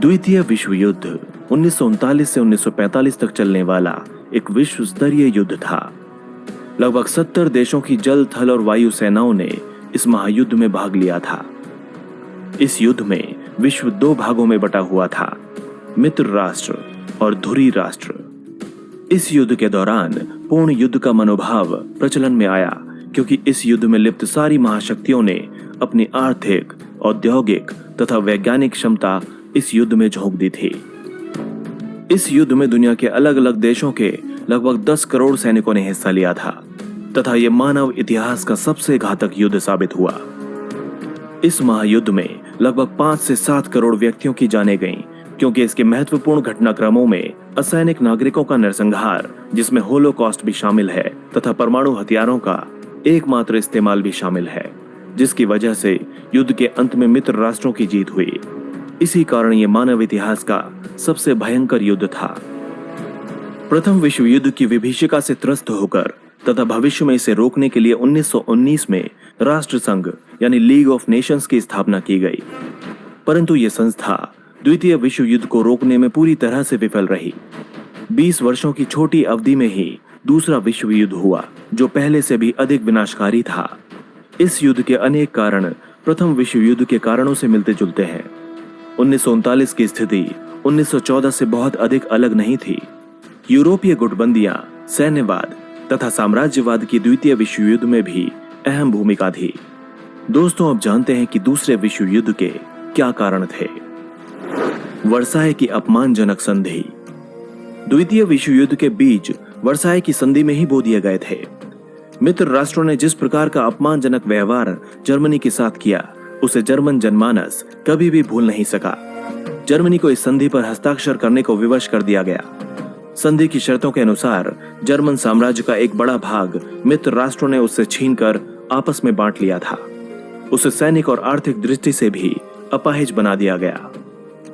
द्वितीय विश्व युद्ध 1939 से 1945 तक चलने वाला एक विश्व स्तरीय युद्ध था। लगभग 70 देशों की जल, थल और वायु सेनाओं ने इस महायुद्ध में भाग लिया था। इस युद्ध में विश्व दो भागों में बटा हुआ था, मित्र राष्ट्र और धुरी राष्ट्र। इस युद्ध के दौरान पूर्ण युद्ध का मनोभाव प्रचलन में आया, क्योंकि इस युद्ध में लिप्त सारी महाशक्तियों ने अपनी आर्थिक, औद्योगिक तथा वैज्ञानिक क्षमता इस युद्ध में झोंक दी थी। इस युद्ध में दुनिया के अलग अलग देशों के लगभग 10 करोड़ सैनिकों ने हिस्सा लिया था तथा यह मानव इतिहास का सबसे घातक युद्ध साबित हुआ। इस महायुद्ध में लगभग 5 से 7 करोड़ व्यक्तियों की जानें गईं, क्योंकि इसके महत्वपूर्ण घटनाक्रमों में असैनिक नागरिकों का नरसंहार, जिसमें होलोकॉस्ट भी शामिल है, तथा परमाणु हथियारों का एकमात्र इस्तेमाल भी शामिल है, जिसकी वजह से युद्ध के अंत में मित्र राष्ट्रों की जीत हुई। इसी कारण यह मानव इतिहास का सबसे भयंकर युद्ध था। प्रथम विश्व युद्ध की विभीषिका से त्रस्त होकर तथा भविष्य में इसे रोकने के लिए 1919 में राष्ट्र संघ यानी लीग ऑफ नेशंस की स्थापना की गई, परंतु यह संस्था द्वितीय विश्व युद्ध को रोकने में पूरी तरह से विफल रही। 20 वर्षों की छोटी अवधि में ही दूसरा विश्व युद्ध हुआ, जो पहले से भी अधिक विनाशकारी था। इस युद्ध के अनेक कारण प्रथम विश्व युद्ध के कारणों से मिलते जुलते हैं। 1939 की स्थिति 1914 से बहुत अधिक अलग नहीं थी। यूरोपीय गुटबंदियां, सैन्यवाद तथा साम्राज्यवाद की द्वितीय विश्व युद्ध में भी अहम भूमिका थी। दोस्तों, अब जानते हैं कि दूसरे विश्व युद्ध के क्या कारण थे। वर्साय की अपमानजनक संधि। द्वितीय विश्व युद्ध के बीज वर्साय की संधि में ही बो दिए गए थे। मित्र राष्ट्रों ने जिस प्रकार का अपमानजनक व्यवहार जर्मनी के साथ किया, उसे जर्मन जनमानस कभी भी भूल नहीं सका। जर्मनी को इस संधि पर हस्ताक्षर करने को विवश कर दिया गया। संधि की शर्तों के अनुसार जर्मन साम्राज्य का एक बड़ा भाग मित्र राष्ट्रों ने उससे छीनकर आपस में बांट लिया था। उसे सैनिक और आर्थिक दृष्टि से भी अपाहिज बना दिया गया।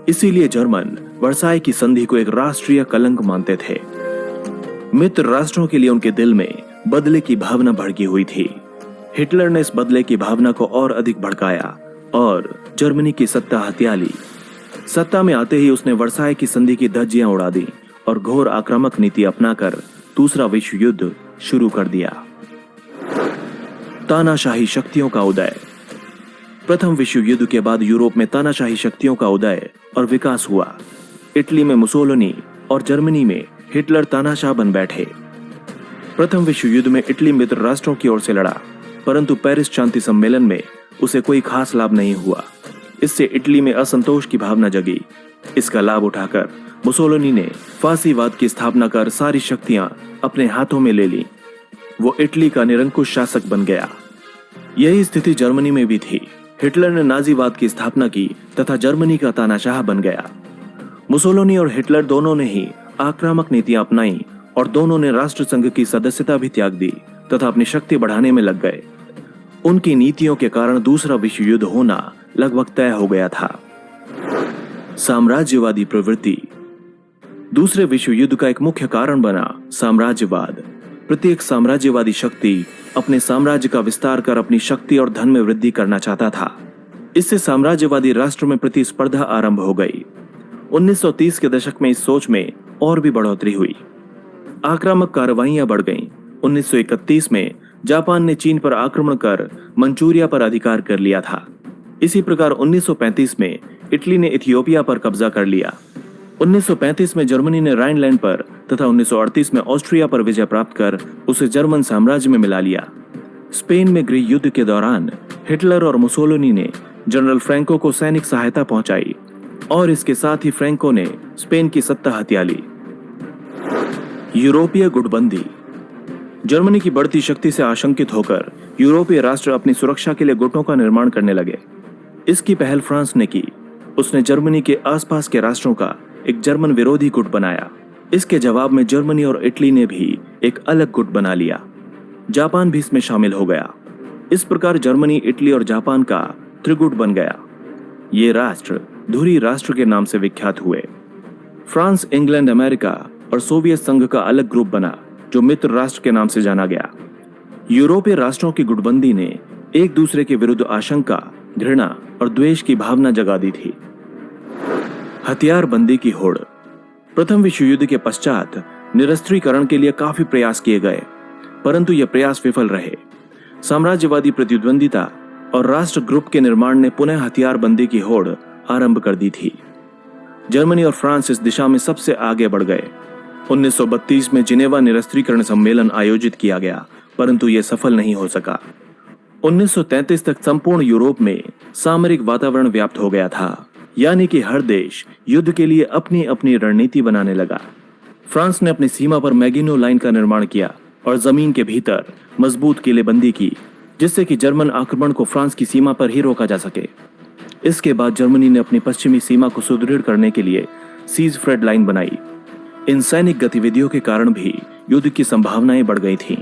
इसीलिए जर्मन वर्साय की संधि को एक राष्ट्रीय कलंक मानते थे। मित्र राष्ट्रों के लिए उनके दिल में बदले की भावना भड़की हुई थी। हिटलर ने इस बदले की भावना को और अधिक भड़काया और जर्मनी की सत्ता हथिया ली। सत्ता में आते ही उसने वर्साय की संधि की धज्जियां उड़ा दी और घोर आक्रामक नीति अपनाकर दूसरा विश्व युद्ध शुरू कर दिया। तानाशाही शक्तियों का उदय। प्रथम विश्व युद्ध के बाद यूरोप में तानाशाही शक्तियों का उदय और विकास हुआ। इटली में मुसोलिनी और जर्मनी में हिटलर तानाशाह बन बैठे। प्रथम विश्व युद्ध में इटली मित्र राष्ट्रों की ओर से लड़ा, परंतु पेरिस शांति सम्मेलन में उसे कोई खास लाभ नहीं हुआ। इससे इटली में असंतोष की भावना जगी। इसका लाभ उठाकर मुसोलिनी ने फासीवाद की स्थापना कर सारी शक्तियां अपने हाथों में ले ली। वो इटली का निरंकुश शासक बन गया। यही स्थिति जर्मनी में भी थी। हिटलर ने नाजीवाद की स्थापना की तथा जर्मनी का तानाशाह बन गया। मुसोलिनी और हिटलर दोनों ने ही आक्रामक नीतियां अपनाई और दोनों ने राष्ट्र संघ की सदस्यता भी त्याग दी तथा अपनी शक्ति बढ़ाने में लग गए। उनकी नीतियों के कारण दूसरा विश्व युद्ध होना लगभग तय हो गया था। साम्राज्यवादी प्रवृत्ति। दूसरे विश्व युद्ध का एक मुख्य कारण बना साम्राज्यवाद। प्रत्येक साम्राज्यवादी शक्ति अपने साम्राज्य का विस्तार कर अपनी शक्ति और धन में वृद्धि करना चाहता था। इससे साम्राज्यवादी राष्ट्र में प्रतिस्पर्धा आरंभ हो गई। 1930 के दशक में इस सोच में और भी बढ़ोतरी हुई। आक्रामक कार्रवाइयां बढ़ गईं। 1931 में जापान ने चीन पर आक्रमण कर मंचूरिया पर अधिकार कर लिया था। इसी प्रकार 1935 में इटली ने इथियोपिया पर कब्जा कर लिया। 1935 में जर्मनी ने राइनलैंड पर तथा 1938 में ऑस्ट्रिया पर विजय प्राप्त कर उसे जर्मन साम्राज्य में मिला लिया। स्पेन में गृह युद्ध के दौरान हिटलर और मुसोलिनी ने जनरल फ्रैंको को सैनिक सहायता पहुंचाई और इसके साथ ही फ्रैंको ने स्पेन की सत्ता हथिया ली। यूरोपीय गुटबंदी। जर्मनी की बढ़ती शक्ति से आशंकित होकर यूरोपीय राष्ट्र अपनी सुरक्षा के लिए गुटों का निर्माण करने लगे। इसकी पहल फ्रांस ने की। उसने जर्मनी के आसपास के राष्ट्रों का एक जर्मन विरोधी गुट बनाया। इसके जवाब में जर्मनी और इटली ने भी एक अलग गुट बना लिया। जापान भी इसमें शामिल हो गया। इस प्रकार जर्मनी, इटली और जापान का त्रिगुट बन गया। ये राष्ट्र धुरी राष्ट्र के नाम से विख्यात हुए। फ्रांस, इंग्लैंड, अमेरिका और सोवियत संघ का अलग ग्रुप बना, जो मित्र राष्ट्र के नाम से जाना गया। यूरोपीय राष्ट्रों की गुटबंदी ने एक दूसरे के विरुद्ध आशंका, घृणा और द्वेष की भावना जगा दी थी। हथियारबंदी की होड़। प्रथम विश्व युद्ध के पश्चात निरस्त्रीकरण के लिए काफी प्रयास किए गए, परंतु ये प्रयास विफल रहे। साम्राज्यवादी प्रतिद्वंदिता और राष्ट्र ग्रुप के निर्माण ने पुनः हथियारबंदी की होड़ आरंभ कर दी थी। जर्मनी और फ्रांस इस दिशा में सबसे आगे बढ़ गए। 1932 में जिनेवा निरस्त्रीकरण सम्मेलन आयोजित किया गया, परंतु यह सफल नहीं हो सका। 1933 तक संपूर्ण यूरोप में सामरिक वातावरण व्याप्त हो गया था, यानी कि हर देश युद्ध के लिए अपनी अपनी रणनीति बनाने लगा। फ्रांस ने अपनी सीमा पर मैगिनो लाइन का निर्माण किया और जमीन के भीतर मजबूत किलेबंदी की, जिससे कि जर्मन आक्रमण को फ्रांस की सीमा पर ही रोका जा सके। इसके बाद जर्मनी ने अपनी पश्चिमी सीमा को सुदृढ़ करने के लिए सीजफ्रेड लाइन बनाई। इन सैनिक गतिविधियों के कारण भी युद्ध की संभावनाएं बढ़ गई थीं।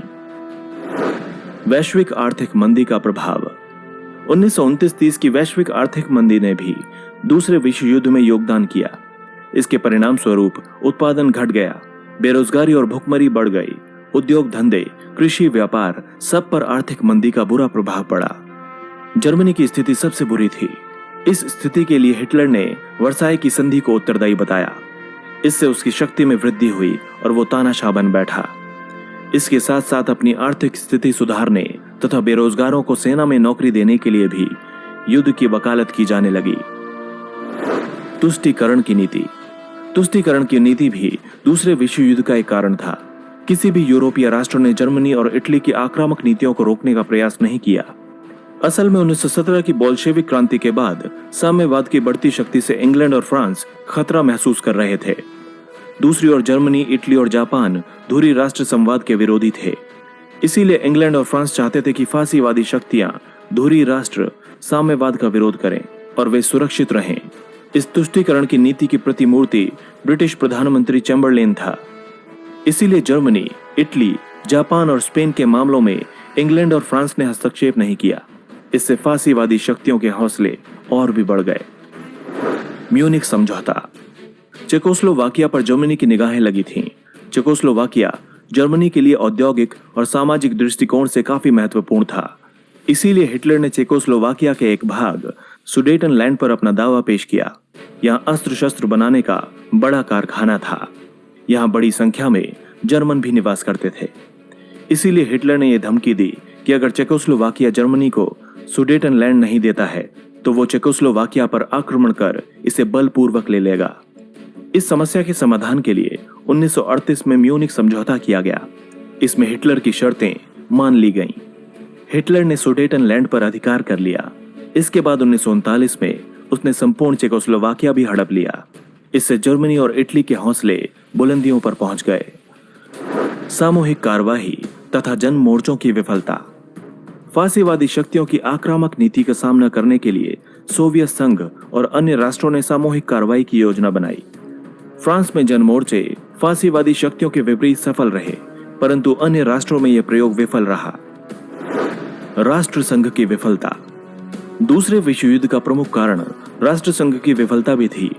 वैश्विक आर्थिक मंदी का प्रभाव। 1929-30 की वैश्विक आर्थिक मंदी ने भी दूसरे विश्व युद्ध में योगदान किया। इसके परिणाम स्वरूप उत्पादन घट गया, बेरोजगारी और भुखमरी बढ़ गई। उद्योग धंधे, कृषि, व्यापार सब पर आर्थिक मंदी का बुरा प्रभाव पड़ा। जर्मनी की स्थिति सबसे बुरी थी। इस स्थिति के लिए हिटलर ने वर्साई की संधि को उत्तरदायी बताया। इससे उसकी शक्ति में वृद्धि हुई और वो तानाशाह बन बैठा। इसके साथ साथ अपनी आर्थिक स्थिति सुधारने तथा बेरोजगारों को सेना में नौकरी देने के लिए भी युद्ध की वकालत की जाने लगी। तुष्टीकरण की नीति। तुष्टीकरण की नीति भी दूसरे विश्व युद्ध का एक कारण था। किसी भी यूरोपीय राष्ट्र ने जर्मनी और इटली की आक्रामक नीतियों को रोकने का प्रयास नहीं किया। असल में 1917 की बोल्शेविक क्रांति के बाद साम्यवाद की बढ़ती शक्ति से इंग्लैंड और फ्रांस खतरा महसूस कर रहे थे। दूसरी ओर जर्मनी, इटली और जापान धुरी राष्ट्र संवाद के विरोधी थे। इसीलिए इंग्लैंड और फ्रांस चाहते थे कि फासीवादी शक्तियां धुरी राष्ट्र साम्यवाद का विरोध करें और वे सुरक्षित रहें। इस तुष्टीकरण की नीति की प्रतिमूर्ति ब्रिटिश प्रधानमंत्री चैम्बरलेन था। इसीलिए जर्मनी, इटली, जापान और स्पेन के मामलों में इंग्लैंड और फ्रांस ने हस्तक्षेप नहीं किया। इससे फासीवादी शक्तियों के हौसले और भी बढ़ गए। म्यूनिख समझौता। चेकोस्लोवाकिया पर जर्मनी की निगाहें लगी थीं। चेकोस्लोवाकिया जर्मनी के लिए औद्योगिक और सामाजिक दृष्टिकोण से काफी महत्वपूर्ण था। इसीलिए हिटलर ने चेकोस्लोवाकिया के एक भाग सुडेटनलैंड पर अपना दावा पेश किया। यहाँ अस्त्र शस्त्र बनाने का बड़ा कारखाना था। यहाँ बड़ी संख्या में जर्मन भी निवास करते थे। इसीलिए हिटलर ने यह धमकी दी कि अगर चेकोस्लोवाकिया जर्मनी को सुडेटनलैंड नहीं देता है तो वो चेकोस्लोवाकिया पर आक्रमण कर इसे बलपूर्वक ले लेगा। इस समस्या के समाधान के लिए 1938 में म्यूनिख समझौता किया गया। इसमें हिटलर की शर्तें मान ली गईं। हिटलर ने सुडेटनलैंड पर अधिकार कर लिया। इसके बाद 1939 में उसने संपूर्ण चेकोस्लोवाकिया भी हड़प लिया। इससे जर्मनी और इटली के हौसले बुलंदियों पर पहुंच गए। सामूहिक कार्यवाही तथा जन मोर्चों की विफलता। फासीवादी शक्तियों की आक्रामक नीति का सामना करने के लिए सोवियत संघ और अन्य राष्ट्रों ने सामूहिक कार्रवाई की योजना बनाई। फ्रांस में जन मोर्चे फासीवादी शक्तियों के विपरीत सफल रहे, परंतु अन्य राष्ट्रों में यह प्रयोग विफल रहा। राष्ट्र संघ की विफलता। दूसरे विश्व युद्ध का प्रमुख कारण राष्ट्र संघ की विफलता भी थी।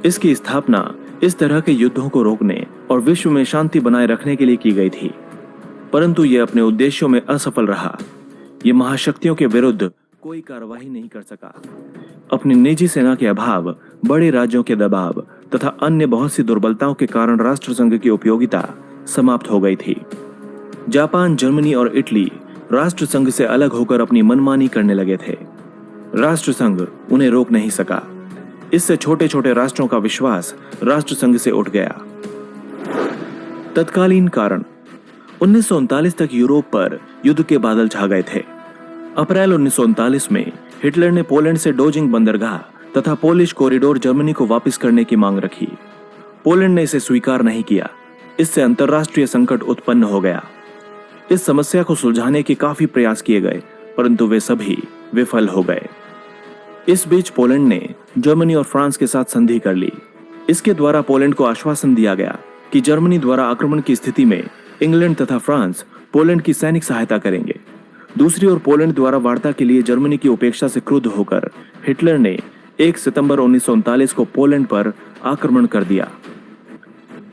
इसकी स्थापना इस तरह के युद्धों को रोकने और विश्व में शांति बनाए रखने के लिए की गई थी, परंतु यह अपने उद्देश्यों में असफल रहा। यह महाशक्तियों के विरुद्ध कोई कार्रवाई नहीं कर सका। अपनी निजी सेना के अभाव, बड़े राज्यों के दबाव तथा अन्य बहुत सी दुर्बलताओं के कारण राष्ट्रसंघ की उपयोगिता समाप्त हो गई थी। जापान, जर्मनी और इटली राष्ट्रसंघ से अलग होकर अपनी मनमानी करने लगे थे। राष्ट्रसंघ उन्हें रोक नहीं सका। इससे छोटे छोटे राष्ट्रों का विश्वास राष्ट्रसंघ से उठ गया। तत्कालीन कारण। 1939 तक यूरोप पर युद्ध के बादल छा गए थे। अप्रैल 1939 में हिटलर ने पोलैंड से डोजिंग बंदरगाह तथा पोलिश कॉरिडोर जर्मनी को वापस करने की मांग रखी। पोलैंड ने इसे स्वीकार नहीं किया। इससे अंतर्राष्ट्रीय संकट उत्पन्न हो गया। इस समस्या को सुलझाने के काफी प्रयास किए गए, परंतु वे सभी विफल हो गए। इस बीच पोलैंड ने जर्मनी और फ्रांस के साथ संधि कर ली। इसके द्वारा पोलैंड को आश्वासन दिया गया कि जर्मनी द्वारा आक्रमण की स्थिति में इंग्लैंड तथा फ्रांस पोलैंड की सैनिक सहायता करेंगे। दूसरी ओर पोलैंड द्वारा वार्ता के लिए जर्मनी की उपेक्षा से क्रुद्ध होकर हिटलर ने 1 सितंबर 1939 को पोलैंड पर आक्रमण कर दिया।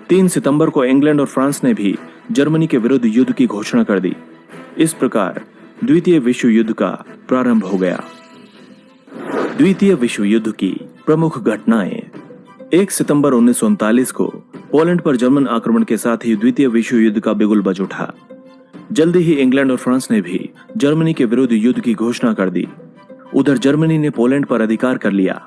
3 सितंबर को इंग्लैंड और फ्रांस ने भी जर्मनी के विरुद्ध युद्ध की घोषणा कर दी। इस प्रकार द्वितीय विश्व युद्ध का प्रारंभ हो गया। द्वितीय विश्व युद्ध की प्रमुख घटनाएं। 1 सितंबर 1939 को पोलैंड पर जर्मन आक्रमण के साथ ही द्वितीय विश्व युद्ध का बिगुल बज उठा। जल्दी ही इंग्लैंड और फ्रांस ने भी जर्मनी के विरुद्ध युद्ध की घोषणा कर दी। उधर जर्मनी ने पोलैंड पर अधिकार कर लिया।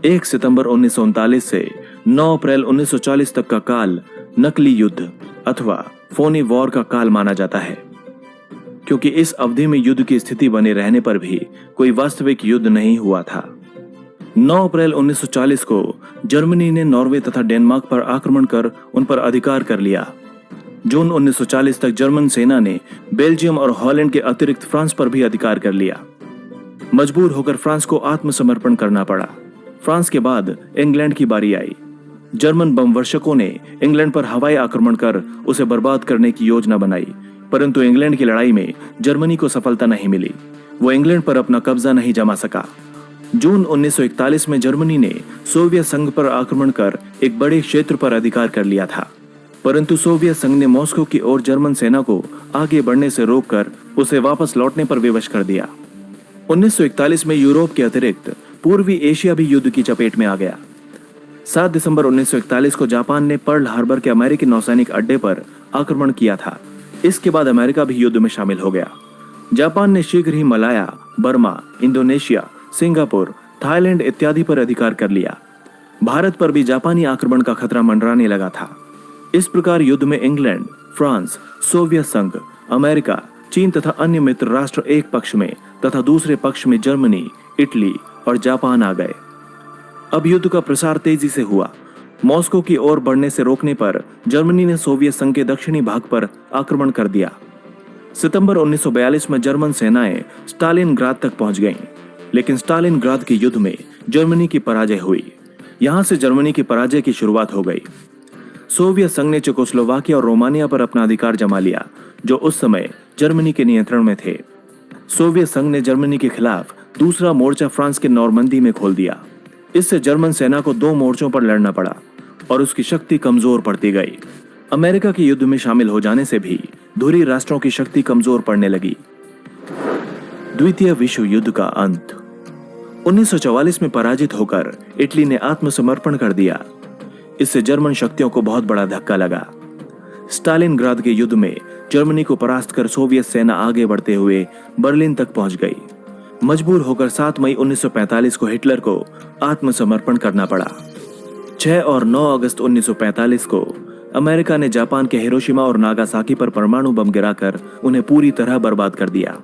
1 सितंबर 1939 से 9 अप्रैल 1940 तक का काल नकली युद्ध अथवा फोनी वॉर का काल माना जाता है, क्योंकि इस अवधि में युद्ध की स्थिति बने रहने पर भी कोई वास्तविक युद्ध नहीं हुआ था। 9 अप्रैल 1940 को जर्मनी ने नॉर्वे तथा डेनमार्क पर आक्रमण कर उन पर अधिकार कर लिया। जून 1940 तक जर्मन सेना ने बेल्जियम और हॉलैंड के अतिरिक्त फ्रांस पर भी अधिकार कर लिया। मजबूर होकर फ्रांस को आत्मसमर्पण करना पड़ा। फ्रांस के बाद इंग्लैंड की बारी आई। जर्मन बमवर्षकों ने इंग्लैंड पर हवाई आक्रमण कर उसे बर्बाद करने की योजना बनाई, परंतु इंग्लैंड की लड़ाई में जर्मनी को सफलता नहीं मिली। वो इंग्लैंड पर अपना कब्जा नहीं जमा सका। जून 1941 में जर्मनी ने सोवियत संघ पर आक्रमण कर एक बड़े क्षेत्र पर अधिकार कर लिया था, परंतु सोवियत संघ ने मॉस्को की ओर जर्मन सेना को आगे बढ़ने से रोककर उसे वापस लौटने पर विवश कर दिया। 1941 में यूरोप के अतिरिक्त पूर्वी एशिया भी युद्ध की चपेट में आ गया। 7 दिसंबर 1941 को जापान ने पर्ल हार्बर के अमेरिकी नौसैनिक अड्डे पर आक्रमण किया था। इसके बाद अमेरिका भी युद्ध में शामिल हो गया। जापान ने शीघ्र ही Malaya, Burma, Indonesia, Singapore, Thailand इत्यादि पर अधिकार कर लिया। भारत पर भी जापानी आक्रमण का खतरा मंडराने लगा था। इस प्रकार युद्ध में इंग्लैंड, फ्रांस, सोवियत संघ, अमेरिका, चीन तथा अन्य मित्र राष्ट्र एक पक्ष में तथा दूसरे पक्ष में जर्मनी, इटली और जापान आ गए। अब युद्ध का प्रसार तेजी से हुआ। मॉस्को की ओर बढ़ने से रोकने पर जर्मनी ने सोवियत संघ के दक्षिणी भाग पर आक्रमण कर दिया। सितंबर 1942 में जर्मन सेनाएं स्टालिनग्राद तक पहुंच गईं, लेकिन स्टालिनग्राद के युद्ध में जर्मनी की पराजय हुई। यहां से जर्मनी की पराजय की शुरुआत हो गई। सोवियत संघ ने चेकोस्लोवाकिया और रोमानिया पर अपना अधिकार जमा लिया, जो उस समय जर्मनी के नियंत्रण में थे। सोवियत संघ ने जर्मनी के खिलाफ दूसरा मोर्चा फ्रांस के नॉर्मंदी में खोल दिया। इससे जर्मन सेना को 2 मोर्चों पर लड़ना पड़ा और उसकी शक्ति कमजोर पड़ती गई। अमेरिका के युद्ध में शामिल हो जाने से भी धुरी राष्ट्रों की शक्ति कमजोर पड़ने लगी। द्वितीय विश्व युद्ध का अंत। 1944 में पराजित होकर इटली ने आत्मसमर्पण कर दिया। इससे जर्मन शक्तियों को बहुत बड़ा धक्का लगा। स्टालिनग्राद के युद्ध में जर्मनी को परास्त कर सोवियत सेना आगे बढ़ते हुए बर्लिन तक पहुंच गई। मजबूर होकर 7 मई 1945 को हिटलर को आत्मसमर्पण करना पड़ा। 6 और 9 अगस्त 1945 को अमेरिका ने जापान के हिरोशिमा और नागासाकी पर परमाणु बम गिराकर उन्हें पूरी तरह बर्बाद कर दिया।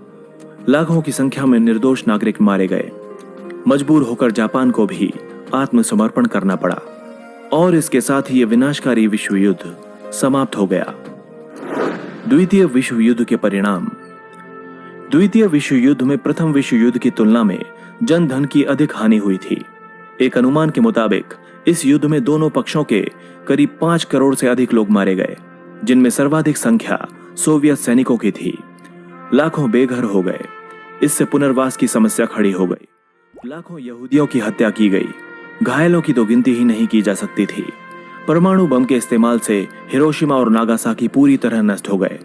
लाखों की संख्या में निर्दोष नागरिक मारे गए। मजबूर होकर जापान को भी आत्मसमर्पण करना पड़ा और इसके साथ ही यह विनाशकारी विश्व युद्ध समाप्त हो गया। द्वितीय विश्व युद्ध के परिणाम। द्वितीय विश्व युद्ध में प्रथम विश्व युद्ध की तुलना में जन धन की अधिक हानि हुई थी। एक अनुमान के मुताबिक इस युद्ध में दोनों पक्षों के करीब 5 करोड़ से अधिक लोग मारे गए, जिनमें सर्वाधिक संख्या सोवियत सैनिकों की थी। लाखों बेघर हो गए। इससे पुनर्वास की समस्या खड़ी हो गई। लाखों यहूदियों की हत्या की गई। घायलों की तो गिनती ही नहीं की जा सकती थी। परमाणु बम के इस्तेमाल से हिरोशिमा और नागासाकी पूरी तरह नष्ट हो गए।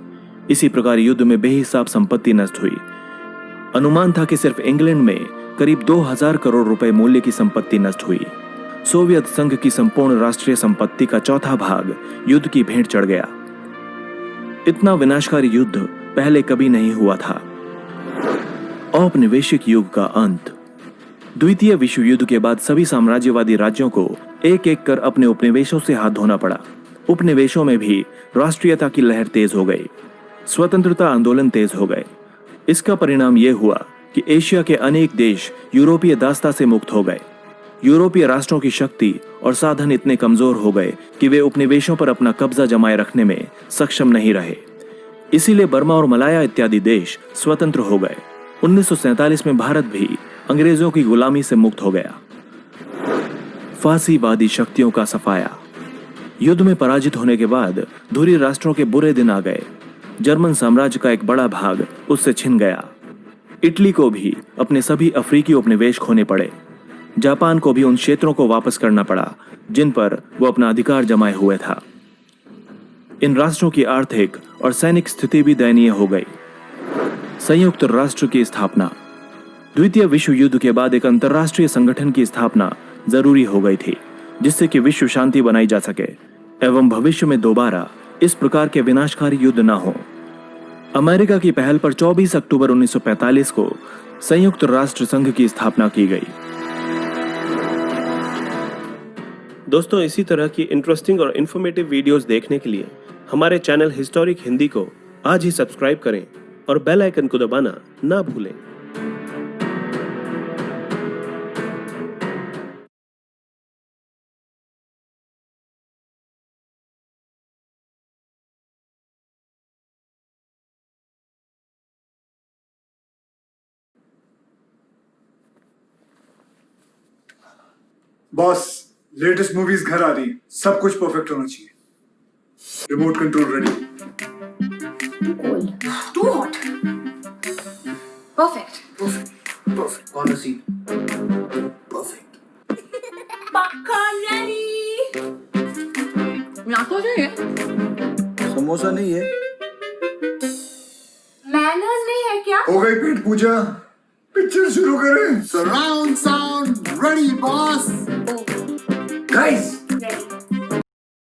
इसी प्रकार युद्ध में बेहिसाब संपत्ति नष्ट हुई। अनुमान था कि सिर्फ इंग्लैंड में करीब 2000 करोड़ रुपए मूल्य की संपत्ति नष्ट हुई। सोवियत संघ की संपूर्ण राष्ट्रीय संपत्ति का चौथा भाग युद्ध की भेंट चढ़ गया। इतना विनाशकारी युद्ध पहले कभी नहीं हुआ था। औपनिवेशिक युग का अंत। द्वितीय विश्व युद्ध के बाद सभी साम्राज्यवादी राज्यों को एक एक कर अपने उपनिवेशों से हाथ धोना पड़ा। उपनिवेशों में भी राष्ट्रीयता की लहर तेज हो गई। स्वतंत्रता आंदोलन तेज हो गए। इसका परिणाम यह हुआ कि एशिया के अनेक देश यूरोपीय दासता से मुक्त हो गए। यूरोपीय राष्ट्रों की शक्ति और साधन इतने कमजोर हो गए कि वे उपनिवेशों पर अपना कब्जा जमाए रखने में सक्षम नहीं रहे। इसीलिए बर्मा और मलाया इत्यादि देश स्वतंत्र हो गए। 1947 में भारत भी अंग्रेजों की गुलामी से मुक्त हो गया। फासीवादी शक्तियों का सफाया। युद्ध में पराजित होने के बाद धुरी राष्ट्रों के बुरे दिन आ गए। जर्मन साम्राज्य का एक बड़ा भाग उससे छिन गया। इटली को भी अपने सभी अफ्रीकी उपनिवेश खोने पड़े। जापान को भी उन क्षेत्रों को वापस करना पड़ा जिन पर वो अपना अधिकार जमाए हुए था। इन राष्ट्रों की आर्थिक और सैनिक स्थिति भी दयनीय हो गई। संयुक्त राष्ट्र की स्थापना। द्वितीय विश्व युद्ध के बाद एक अंतर्राष्ट्रीय संगठन की स्थापना जरूरी हो गई थी। जिससे कि विश्व शांति बनाई जा सके एवं भविष्य में दोबारा इस प्रकार के विनाशकारी युद्ध न हो। अमेरिका की पहल पर 24 अक्टूबर 1945 को संयुक्त राष्ट्र संघ की स्थापना की गई। दोस्तों, इसी तरह की इंटरेस्टिंग और इन्फॉर्मेटिव वीडियोस देखने के लिए हमारे चैनल हिस्टोरिक हिंदी को आज ही सब्सक्राइब करें और बेल आइकन को दबाना ना भूलें। बॉस, लेटेस्ट मूवीज घर आ रही, सब कुछ परफेक्ट होना चाहिए। Remote control ready. Cold. Too hot. Perfect. Perfect कौन सी? परफेक्ट। Popcorn ready. नाश्ता चाहिए? समोसा नहीं है? Manners नहीं है क्या? हो गई पेट पूजा, पिक्चर शुरू करें। Surround sound ready, boss.